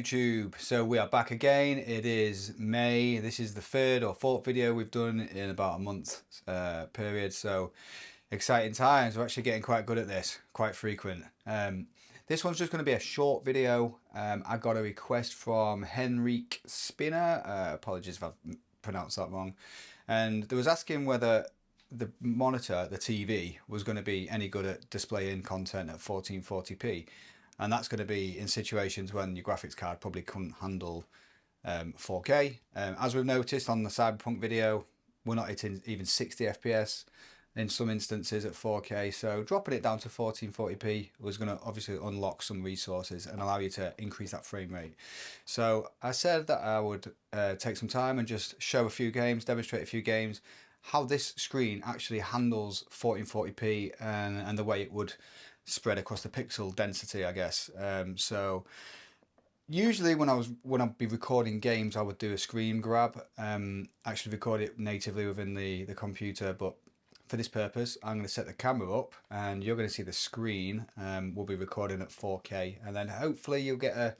YouTube. So we are back again. It is May. This is the third or fourth video we've done in about a month period. So exciting times. We're actually getting quite good at this, quite frequent. This one's just going to be a short video. I got a request from Henrik Spinner. Apologies if I've pronounced that wrong. And they was asking whether the monitor, the TV, was going to be any good at displaying content at 1440p. And that's going to be in situations when your graphics card probably couldn't handle 4K. As we've noticed on the Cyberpunk video, we're not hitting even 60 FPS in some instances at 4K. So dropping it down to 1440p was going to obviously unlock some resources and allow you to increase that frame rate. So I said that I would take some time and just show a few games, demonstrate a few games, how this screen actually handles 1440p and the way it would spread across the pixel density, I guess. So usually when I'd be recording games, I would do a screen grab, actually record it natively within the computer. But for this purpose, I'm going to set the camera up and you're going to see the screen will be recording at 4K, and then hopefully you'll get a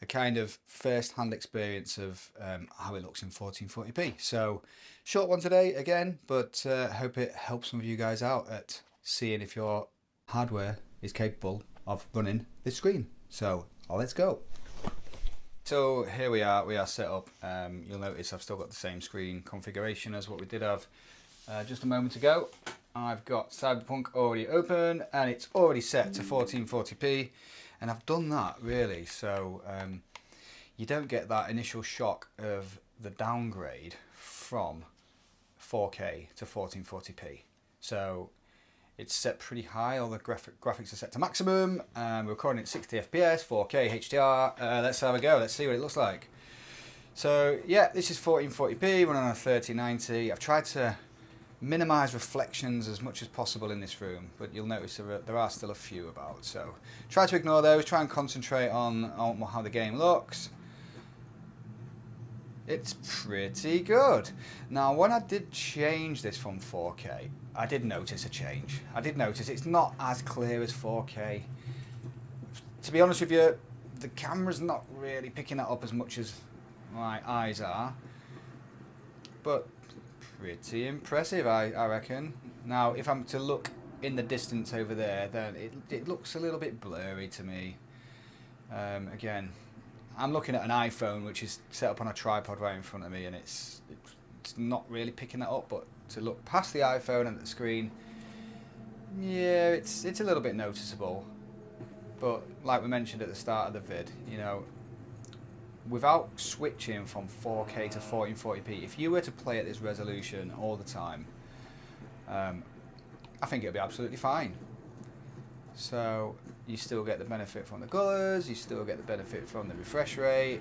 kind of first-hand experience of how it looks in 1440p. So short one today again, but hope it helps some of you guys out at seeing if your hardware is capable of running this screen. So let's go. So here we are set up. You'll notice I've still got the same screen configuration as what we did have just a moment ago. I've got Cyberpunk already open and it's already set to 1440p, and I've done that really, so you don't get that initial shock of the downgrade from 4K to 1440p. So it's set pretty high. All the graphics are set to maximum. We're recording at 60 FPS, 4K HDR. Let's have a go. Let's see what it looks like. So yeah, this is 1440p running on a 3090. I've tried to minimize reflections as much as possible in this room, but you'll notice there are still a few about. So try to ignore those. Try and concentrate on how the game looks. It's pretty good. Now, when I did change this from 4K, I did notice a change. I did notice it's not as clear as 4K. To be honest with you, the camera's not really picking that up as much as my eyes are, but pretty impressive, I reckon. Now, if I'm to look in the distance over there, then it looks a little bit blurry to me. Again, I'm looking at an iPhone which is set up on a tripod right in front of me, and it's not really picking that up. But to look past the iPhone and the screen, yeah, it's a little bit noticeable. But like we mentioned at the start of the vid, you know, without switching from 4K to 1440p, if you were to play at this resolution all the time, I think it'll be absolutely fine. So you still get the benefit from the colours, you still get the benefit from the refresh rate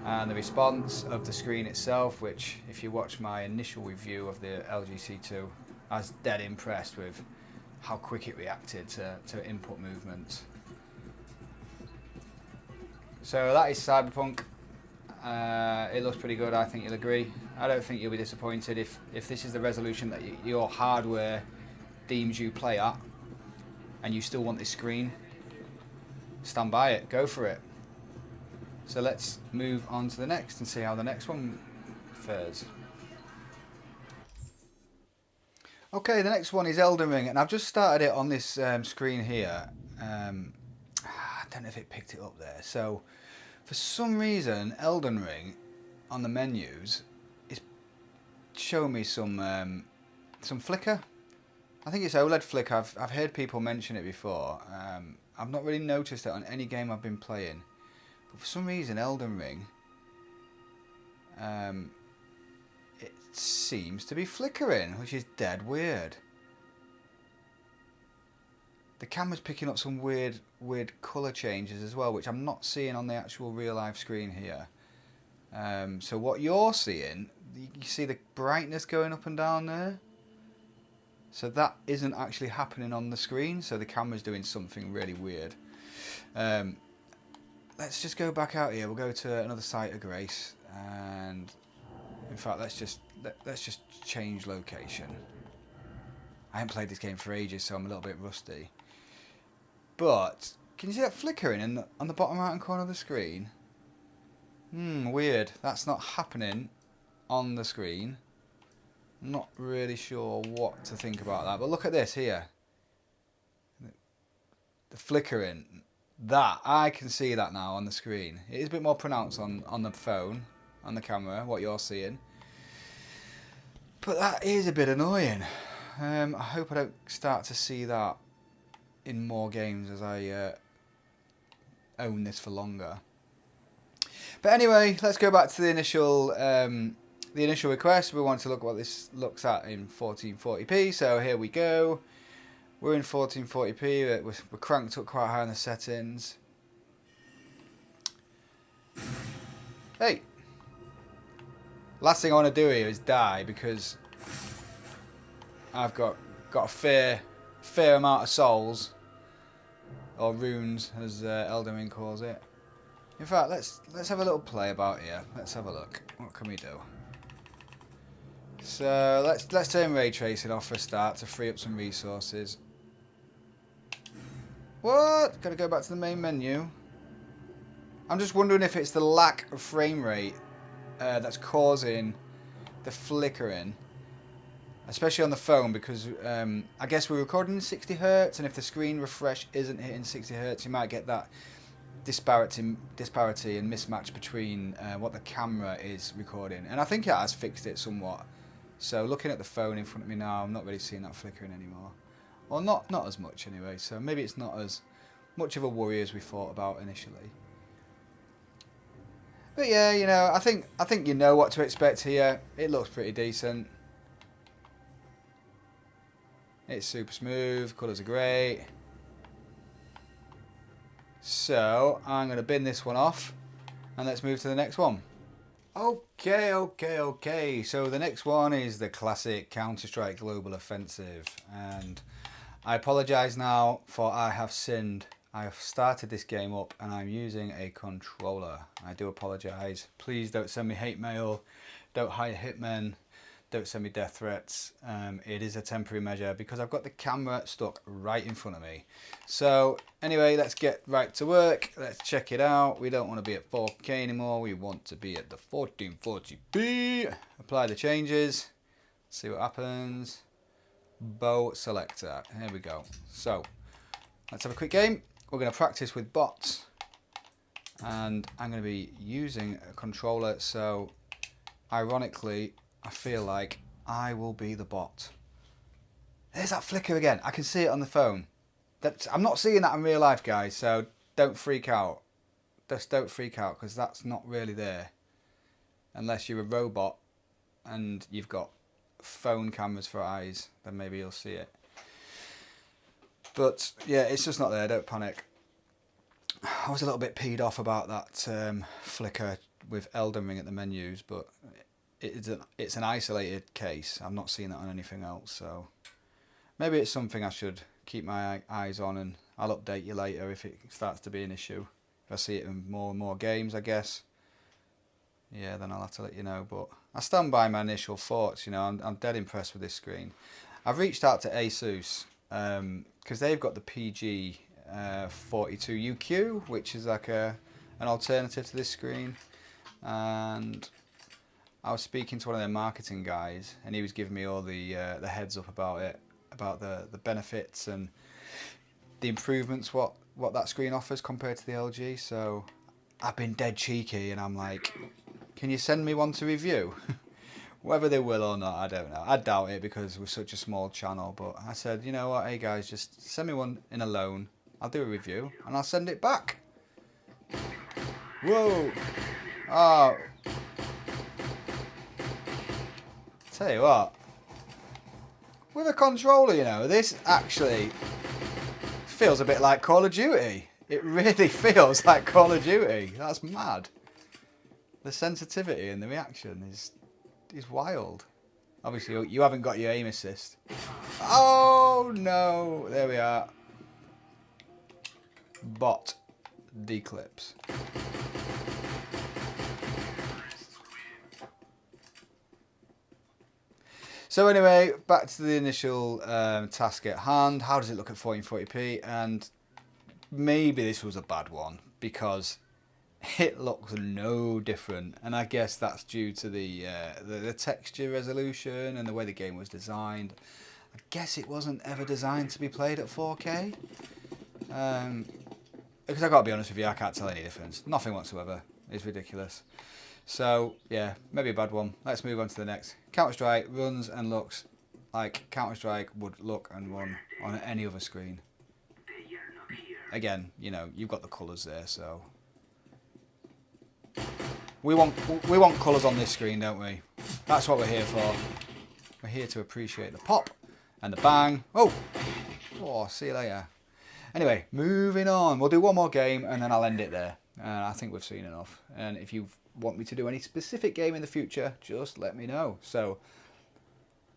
and the response of the screen itself, which, if you watch my initial review of the LG C2, I was dead impressed with how quick it reacted to input movements. So that is Cyberpunk. It looks pretty good, I think you'll agree. I don't think you'll be disappointed if this is the resolution that your hardware deems you play at, and you still want this screen. Stand by it, go for it. So let's move on to the next and see how the next one fares. Okay, the next one is Elden Ring, and I've just started it on this screen here. I don't know if it picked it up there. So for some reason, Elden Ring on the menus is showing me some flicker. I think it's OLED flicker. I've heard people mention it before. I've not really noticed it on any game I've been playing, but for some reason Elden Ring, it seems to be flickering, which is dead weird. The camera's picking up some weird colour changes as well, which I'm not seeing on the actual real life screen here. So what you're seeing, you see the brightness going up and down there? So that isn't actually happening on the screen, so the camera's doing something really weird. Let's just go back out here. We'll go to another site of grace, and in fact let's just change location. I haven't played this game for ages, so I'm a little bit rusty. But can you see that flickering on the bottom right hand corner of the screen? Weird. That's not happening on the screen. I'm not really sure what to think about that. But look at this here. The flickering. That, I can see that now on the screen. It is a bit more pronounced on the phone, on the camera, what you're seeing. But that is a bit annoying. I hope I don't start to see that in more games as I own this for longer. But anyway, let's go back to the initial request. We want to look at what this looks at in 1440p. So here we go. We're in 1440p. We're cranked up quite high on the settings. Hey! Last thing I want to do here is die because I've got a fair amount of souls, or runes as Elden Ring calls it. In fact, let's have a little play about here. Let's have a look. What can we do? So let's turn ray tracing off for a start to free up some resources. What? Gotta go back to the main menu. I'm just wondering if it's the lack of frame rate that's causing the flickering, especially on the phone, because I guess we're recording in 60 Hz, and if the screen refresh isn't hitting 60 Hz, you might get that disparity and mismatch between what the camera is recording. And I think it has fixed it somewhat. So looking at the phone in front of me now, I'm not really seeing that flickering anymore. Or not as much anyway, so maybe it's not as much of a worry as we thought about initially. But yeah, you know, I think you know what to expect here. It looks pretty decent. It's super smooth, colours are great. So I'm going to bin this one off and let's move to the next one. Okay. So the next one is the classic Counter-Strike Global Offensive, and I apologise now, for I have sinned. I have started this game up and I'm using a controller. I do apologise. Please don't send me hate mail. Don't hire hitmen. Don't send me death threats. It is a temporary measure because I've got the camera stuck right in front of me. So anyway, let's get right to work. Let's check it out. We don't want to be at 4K anymore. We want to be at the 1440p. Apply the changes. See what happens. Bow selector. Here we go. So let's have a quick game. We're going to practice with bots. And I'm going to be using a controller. So ironically, I feel like I will be the bot. There's that flicker again. I can see it on the phone. I'm not seeing that in real life, guys, so don't freak out. Just don't freak out, because that's not really there. Unless you're a robot and you've got phone cameras for eyes, then maybe you'll see it. But yeah, it's just not there. Don't panic. I was a little bit peed off about that flicker with Elden Ring at the menus, but it's an isolated case. I'm not seeing that on anything else, so maybe it's something I should keep my eyes on, and I'll update you later if it starts to be an issue. If I see it in more and more games, I guess, yeah, then I'll have to let you know. But I stand by my initial thoughts. You know, I'm dead impressed with this screen. I've reached out to ASUS because they've got the PG 42UQ, which is like an alternative to this screen, and I was speaking to one of their marketing guys, and he was giving me all the heads up about it, about the benefits and the improvements what that screen offers compared to the LG. So I've been dead cheeky, and I'm like, can you send me one to review? Whether they will or not, I don't know. I doubt it because we're such a small channel. But I said, you know what, hey guys, just send me one in a loan. I'll do a review and I'll send it back. Whoa! Oh. Tell you what, with a controller, you know, this actually feels a bit like Call of Duty. It really feels like Call of Duty. That's mad. The sensitivity and the reaction is wild. Obviously, you haven't got your aim assist. Oh no! There we are. Bot declips. So anyway, back to the initial task at hand. How does it look at 1440p? And maybe this was a bad one because it looks no different, and I guess that's due to the texture resolution and the way the game was designed. I guess it wasn't ever designed to be played at 4K. Because I've got to be honest with you, I can't tell any difference. Nothing whatsoever. It's ridiculous. So, yeah, maybe a bad one. Let's move on to the next. Counter-Strike runs and looks like Counter-Strike would look and run on any other screen. Again, you know, you've got the colours there, so... We want colours on this screen, don't we? That's what we're here for. We're here to appreciate the pop and the bang. Oh, see you later. Anyway, moving on. We'll do one more game and then I'll end it there. I think we've seen enough. And if you want me to do any specific game in the future, just let me know. So,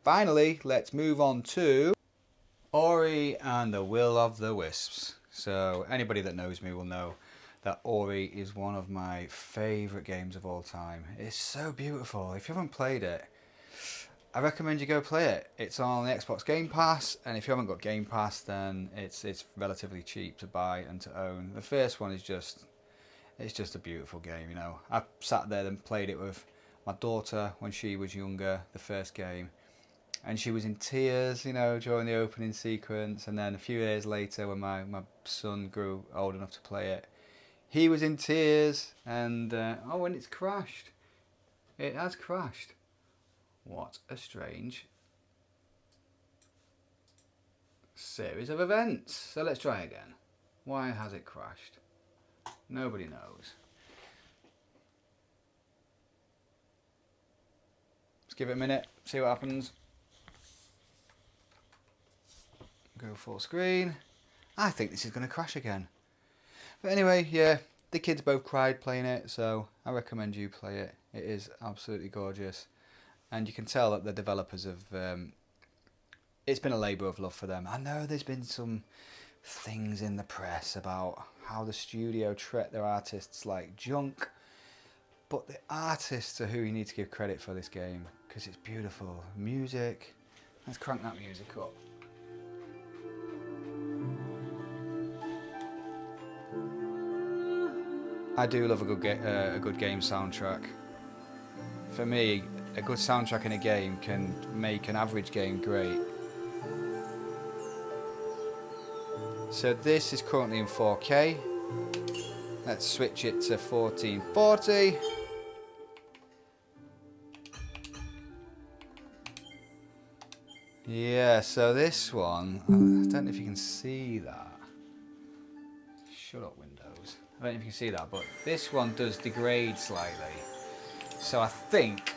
finally, let's move on to Ori and the Will of the Wisps. So, anybody that knows me will know that Ori is one of my favourite games of all time. It's so beautiful. If you haven't played it, I recommend you go play it. It's on the Xbox Game Pass, and if you haven't got Game Pass, then it's relatively cheap to buy and to own. The first one is just a beautiful game, you know. I sat there and played it with my daughter when she was younger, the first game, and she was in tears, you know, during the opening sequence. And then a few years later, when my son grew old enough to play it, he was in tears, and oh, and it's crashed. It has crashed. What a strange series of events. So let's try again. Why has it crashed? Nobody knows. Let's give it a minute, see what happens. Go full screen. I think this is going to crash again. But anyway, yeah, the kids both cried playing it, so I recommend you play it. It is absolutely gorgeous. And you can tell that the developers have... it's been a labour of love for them. I know there's been some things in the press about how the studio treat their artists like junk. But the artists are who you need to give credit for this game, because it's beautiful. Music. Let's crank that music up. I do love a good game soundtrack. For me, a good soundtrack in a game can make an average game great. So this is currently in 4K. Let's switch it to 1440. Yeah, so this one, I don't know if you can see that. Shut up, Windows. I don't know if you can see that, but this one does degrade slightly. So I think,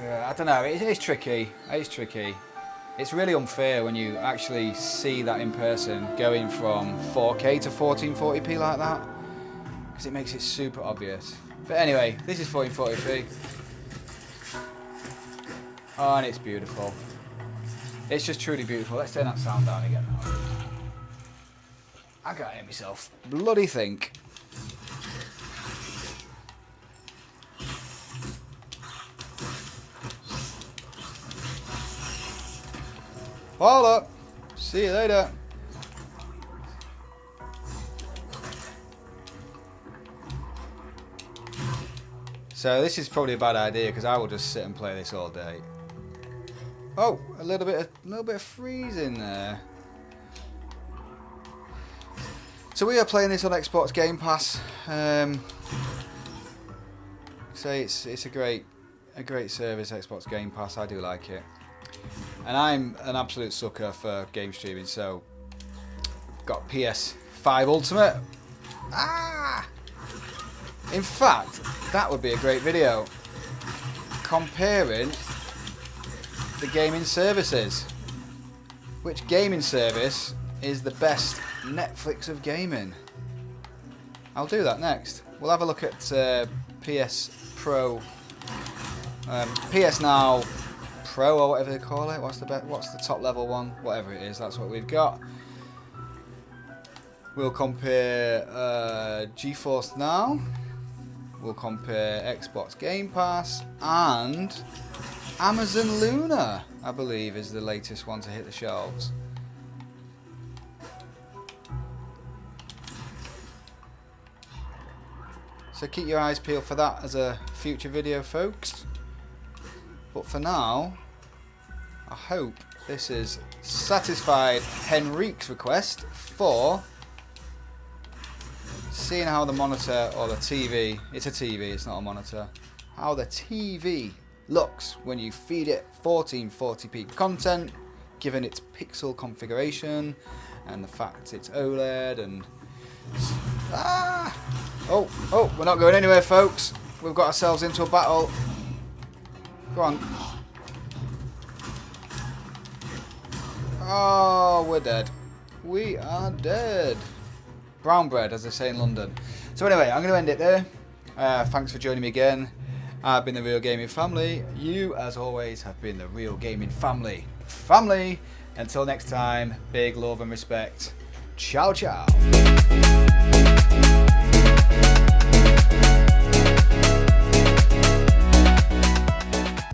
I don't know, it's tricky. It's tricky. It's really unfair when you actually see that in person, going from 4K to 1440p like that, because it makes it super obvious. But anyway, this is 1440p. Oh, and it's beautiful. It's just truly beautiful. Let's turn that sound down again now. I can't hear myself bloody think. Hold up. See you later. So this is probably a bad idea, because I will just sit and play this all day. Oh, a little bit of freezing there. So we are playing this on Xbox Game Pass. So it's a great service, Xbox Game Pass. I do like it, and I'm an absolute sucker for game streaming. So got PS5 Ultimate. In fact, that would be a great video comparing the gaming services. Which gaming service is the best Netflix of gaming? I'll do that next. We'll have a look at PS Pro, PS Now Pro, or whatever they call it. What's the top level one? Whatever it is, that's what we've got. We'll compare GeForce Now. We'll compare Xbox Game Pass, and Amazon Luna, I believe, is the latest one to hit the shelves. So keep your eyes peeled for that as a future video, folks. But for now, I hope this has satisfied Henrique's request for seeing how the monitor or the TV, it's a TV, it's not a monitor, how the TV looks when you feed it 1440p content, given its pixel configuration and the fact it's OLED and... Oh, we're not going anywhere, folks. We've got ourselves into a battle. Go on. Oh, we're dead. We are dead. Brown bread, as they say in London. So anyway, I'm going to end it there. Thanks for joining me again. I've been the Real Gaming Family. You, as always, have been the Real Gaming Family. Family! Until next time, big love and respect. Ciao, ciao.